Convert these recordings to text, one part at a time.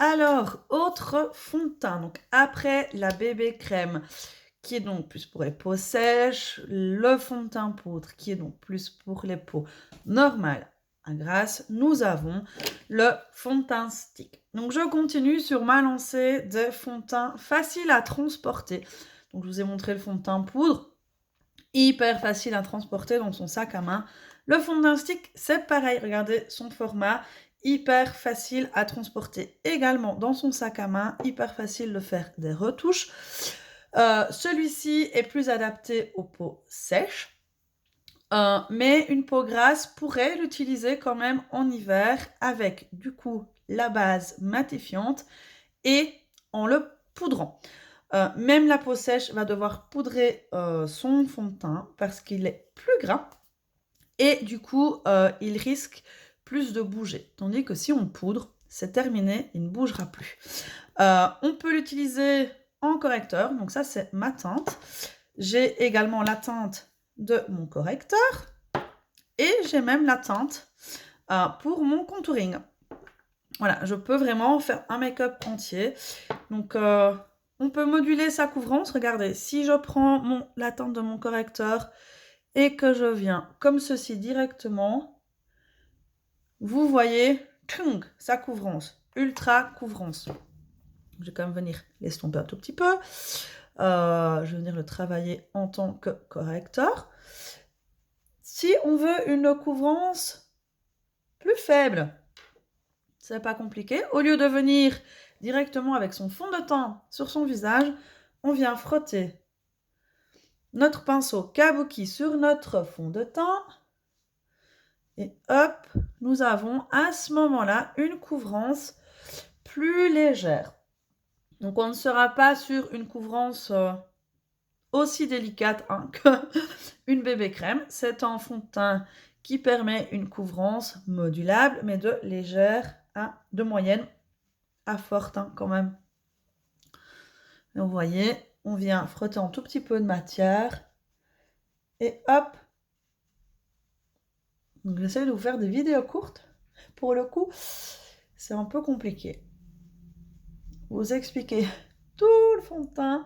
Alors, autre fond de teint. Donc, après la bébé crème, qui est donc plus pour les peaux sèches, le fond de teint poudre, qui est donc plus pour les peaux normales à grasse, nous avons le fond de teint stick. Donc, je continue sur ma lancée de fond de teint facile à transporter. Donc, je vous ai montré le fond de teint poudre, hyper facile à transporter dans son sac à main. Le fond de teint stick, c'est pareil. Regardez son format, hyper facile à transporter également dans son sac à main, hyper facile de faire des retouches. Celui-ci est plus adapté aux peaux sèches, mais une peau grasse pourrait l'utiliser quand même en hiver avec du coup la base matifiante et en le poudrant. Même la peau sèche va devoir poudrer son fond de teint parce qu'il est plus gras et du coup il risque plus de bouger. Tandis que si on poudre, c'est terminé, il ne bougera plus. On peut l'utiliser en correcteur, donc ça c'est ma teinte. J'ai également la teinte de mon correcteur et j'ai même la teinte pour mon contouring. Voilà, je peux vraiment faire un make-up entier. Donc on peut moduler sa couvrance. Regardez, si je prends la teinte de mon correcteur et que je viens comme ceci directement, vous voyez sa couvrance, ultra couvrance. Je vais quand même venir l'estomper un tout petit peu. Je vais venir le travailler en tant que correcteur. Si on veut une couvrance plus faible, c'est pas compliqué. Au lieu de venir directement avec son fond de teint sur son visage, on vient frotter notre pinceau kabuki sur notre fond de teint. Et hop, nous avons à ce moment-là une couvrance plus légère. Donc on ne sera pas sur une couvrance aussi délicate qu'une bébé crème. C'est un fond de teint qui permet une couvrance modulable, mais de légère à de moyenne à forte quand même. Et vous voyez, on vient frotter un tout petit peu de matière et hop. Donc j'essaie de vous faire des vidéos courtes. Pour le coup, c'est un peu compliqué. Vous expliquer tout le fond de teint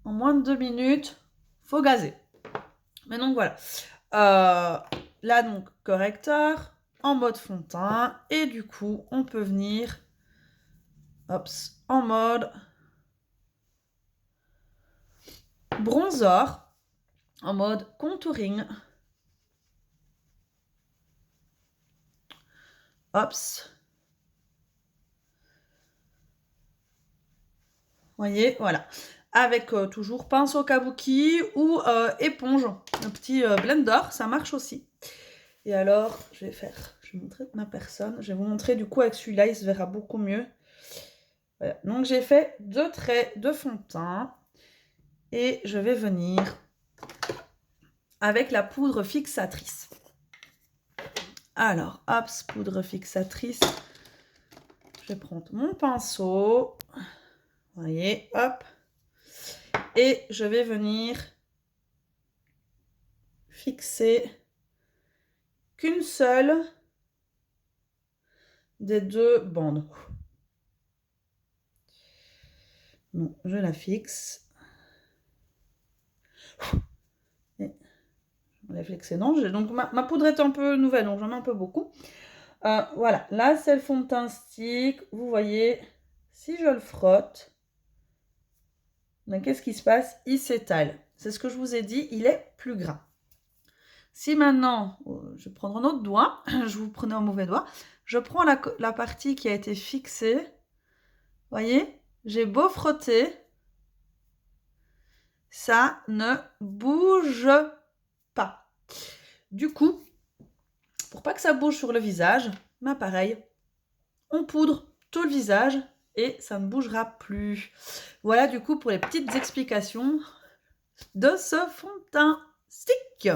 en moins de 2 minutes, faut gazer. Mais donc voilà. Là donc correcteur en mode fond de teint et du coup on peut venir en mode bronzer, en mode contouring. Voyez, voilà. Avec toujours pinceau kabuki ou éponge, un petit blender, ça marche aussi. Et alors, je vais montrer ma personne. Je vais vous montrer du coup avec celui-là, il se verra beaucoup mieux. Voilà. Donc j'ai fait 2 traits de fond de teint et je vais venir avec la poudre fixatrice. Alors, hop, poudre fixatrice. Je vais prendre mon pinceau. Vous voyez, hop. Et je vais venir fixer qu'une seule des 2 bandes. Non, je la fixe. Et je vais fixer. Non, donc ma poudre est un peu nouvelle, donc j'en mets un peu beaucoup. Voilà, là c'est le fond de teint stick. Vous voyez, si je le frotte, qu'est-ce qui se passe? Il s'étale. C'est ce que je vous ai dit, il est plus gras. Si maintenant, je vais prendre un autre doigt, je vous prenais un mauvais doigt, je prends la partie qui a été fixée, vous voyez, j'ai beau frotter, ça ne bouge pas. Du coup, pour pas que ça bouge sur le visage, pareil, on poudre tout le visage et ça ne bougera plus. Voilà du coup pour les petites explications de ce fond de teint stick.